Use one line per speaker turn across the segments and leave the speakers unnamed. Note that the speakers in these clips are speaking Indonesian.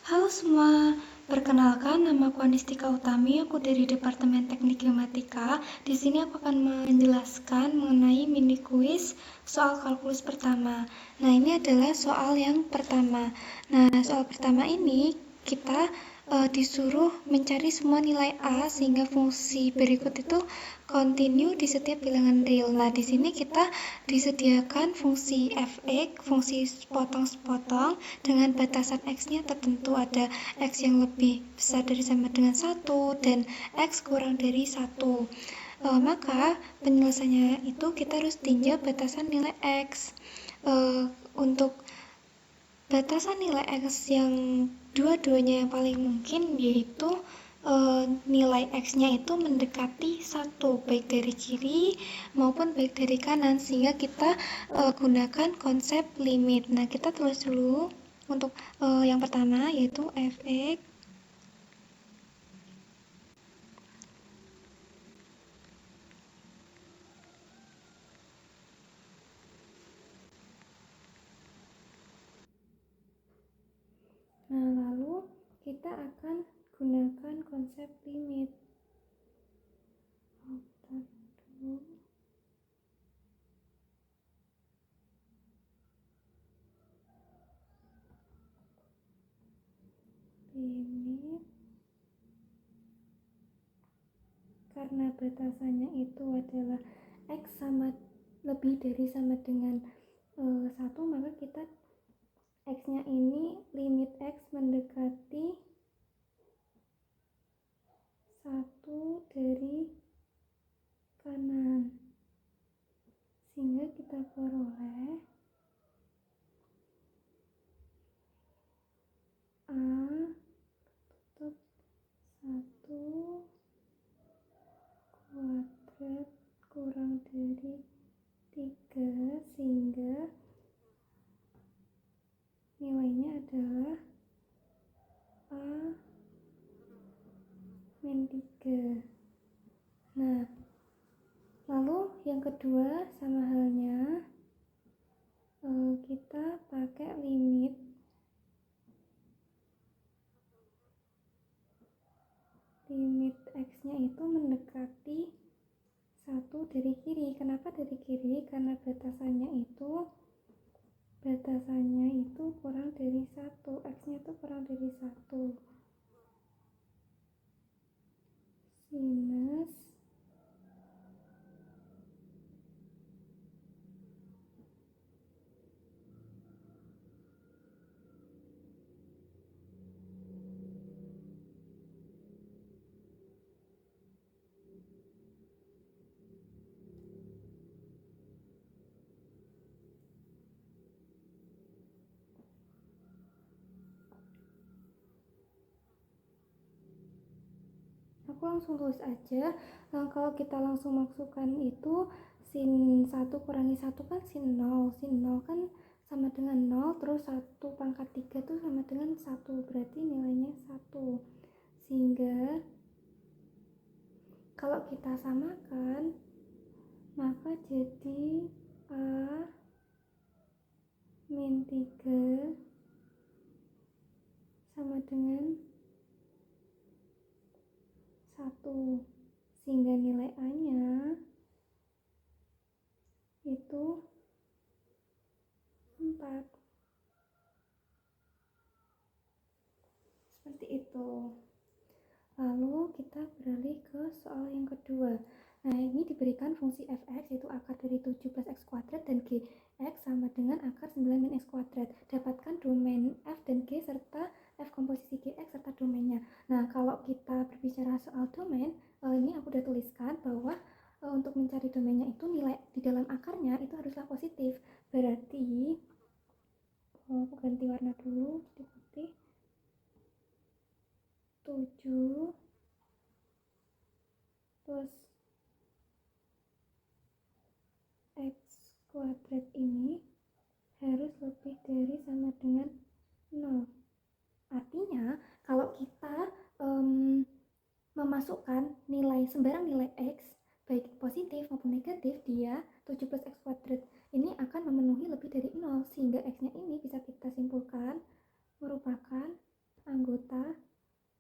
Halo semua, perkenalkan nama aku Anistika Utami, aku dari Departemen Teknik Geomatika. Di sini aku akan menjelaskan mengenai mini kuis soal kalkulus pertama. Nah, ini adalah soal yang pertama. Nah, soal pertama ini kita disuruh mencari semua nilai A sehingga fungsi berikut itu continue di setiap bilangan real. Nah, di sini kita disediakan fungsi fx, fungsi sepotong-sepotong dengan batasan x-nya tertentu, ada x yang lebih besar dari sama dengan 1 dan x kurang dari 1. Maka penyelesaiannya itu kita harus tinjau batasan nilai x. Untuk batasan nilai x yang dua-duanya yang paling mungkin yaitu nilai x-nya itu mendekati 1 baik dari kiri maupun baik dari kanan, sehingga kita gunakan konsep limit. Nah, kita tulis dulu untuk yang pertama yaitu fx Nah, lalu kita akan gunakan konsep limit. Limit karena batasannya itu adalah x sama lebih dari sama dengan 1, maka kita x-nya ini limit x mendekati 1 dari kanan, sehingga kita peroleh A tutup 1 kuadrat kurang dari 3, sehingga nilainya adalah A min 3. Nah, lalu yang kedua sama halnya, kita pakai limit x-nya itu mendekati 1 dari kiri. Kenapa dari kiri? Karena batasannya itu kurang dari 1, x-nya itu kurang dari 1. Sinus aku langsung tulis aja. Kalau kita langsung masukkan itu sin 1 kurangi 1 kan sin 0. Sin 0 kan sama dengan 0, terus 1 pangkat 3 itu sama dengan 1, berarti nilainya 1. Sehingga kalau kita samakan, maka jadi A min 3 sama dengan 1, sehingga nilai A-nya itu 4. Seperti itu. Lalu kita beralih ke soal yang kedua. Nah, ini diberikan fungsi fx yaitu akar dari 7 plus x kuadrat dan gx sama dengan akar 9 min x kuadrat. Dapatkan domain f dan g serta f komposisi gx serta domainnya. Nah, kalau kita berbicara soal domain, ini aku udah tuliskan bahwa untuk mencari domainnya itu nilai di dalam akarnya itu haruslah positif. Berarti aku ganti warna dulu jadi putih. 7 plus x kuadrat ini harus lebih dari sama dengan 0. Artinya kalau kita memasukkan sembarang nilai x baik positif maupun negatif, dia 7 plus x kuadrat ini akan memenuhi lebih dari 0, sehingga x nya ini bisa kita simpulkan merupakan anggota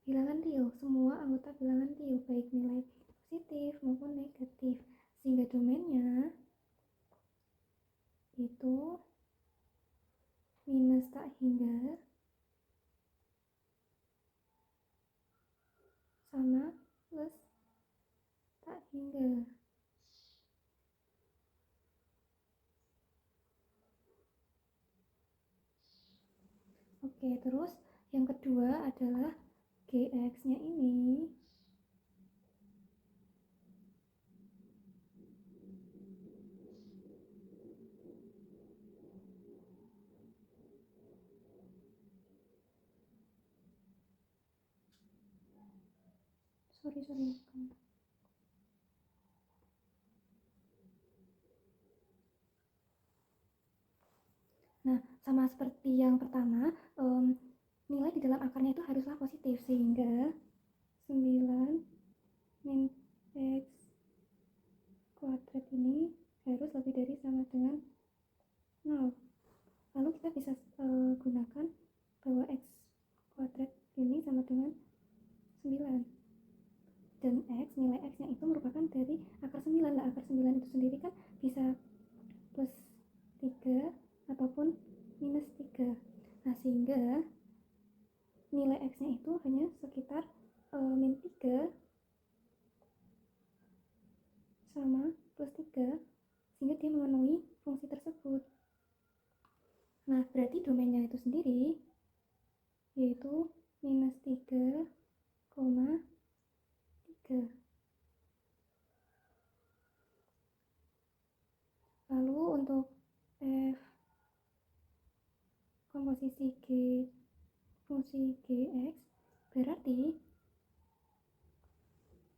bilangan real, semua anggota bilangan real, baik nilai positif maupun negatif, sehingga domainnya itu minus tak hingga sama plus tak hingga. Oke, terus yang kedua adalah GX-nya ini sorry. Nah, sama seperti yang pertama, nilai di dalam akarnya itu haruslah positif, sehingga 9 min X kuadrat ini harus lebih dari sama dengan 0. Lalu kita bisa gunakan bahwa X kuadrat ini sama dengan 9. Dan X, nilai X nya itu merupakan dari akar 9. Lah, akar 9 itu sendiri kan bisa plus 3 ataupun minus 3. Nah, sehingga nilai X nya itu hanya sekitar min 3 sama plus 3, sehingga dia memenuhi fungsi tersebut. Nah, berarti domainnya itu sendiri yaitu minus 3,3. Lalu untuk F komposisi G fungsi Gx, berarti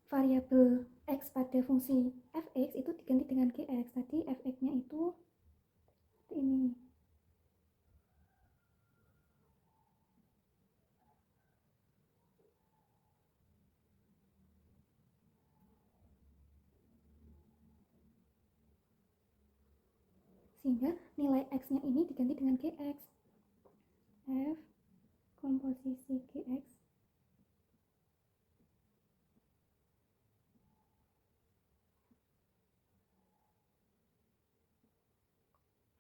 variabel X pada fungsi Fx itu diganti dengan Gx. Tadi Fx nya itu seperti ini. Sehingga nilai X nya ini diganti dengan Gx. F komposisi Gx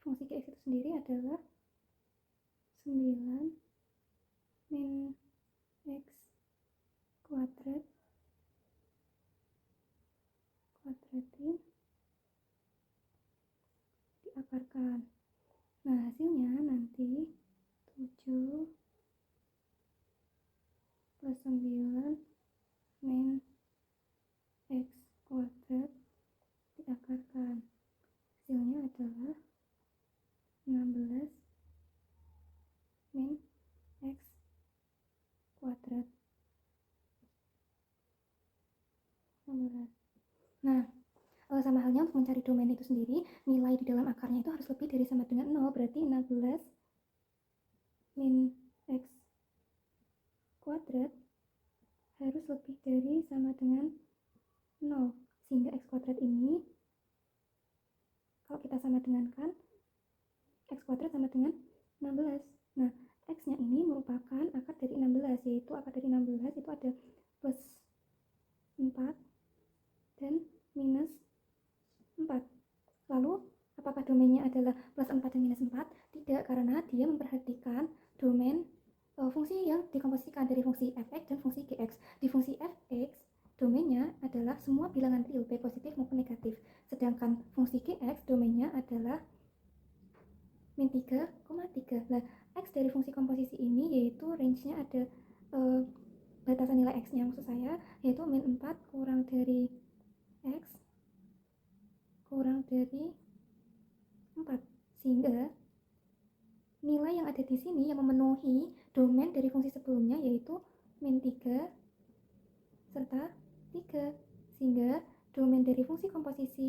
fungsi Gx itu sendiri adalah 9 min X kuadrat kuadratin diakarkan. Nah, hasilnya nanti 7 plus 9 min X kuadrat diakarkan. Hasilnya adalah 16 min X kuadrat 16. Nah, sama halnya untuk mencari domain itu sendiri, nilai di dalam akarnya itu harus lebih dari sama dengan 0, berarti 16 min X kuadrat harus lebih dari sama dengan 0, sehingga X kuadrat ini kalau kita sama dengankan, X kuadrat sama dengan 16. Nah, X nya ini merupakan akar dari 16, yaitu akar dari 16 itu ada plus 4 dan minus 4. Lalu, apakah domainnya adalah plus 4 dan minus 4? Tidak, karena dia memperhatikan domain fungsi yang dikomposisikan dari fungsi fx dan fungsi gx. Di fungsi fx, domainnya adalah semua bilangan real, baik positif maupun negatif. Sedangkan fungsi gx, domainnya adalah min 3,3. Nah, X dari fungsi komposisi ini yaitu range-nya ada batasan nilai X-nya, maksud saya, yaitu min 4 kurang dari X kurang dari 4. Sehingga nilai yang ada di sini yang memenuhi domain dari fungsi sebelumnya yaitu min 3 serta 3. Sehingga domain dari fungsi komposisi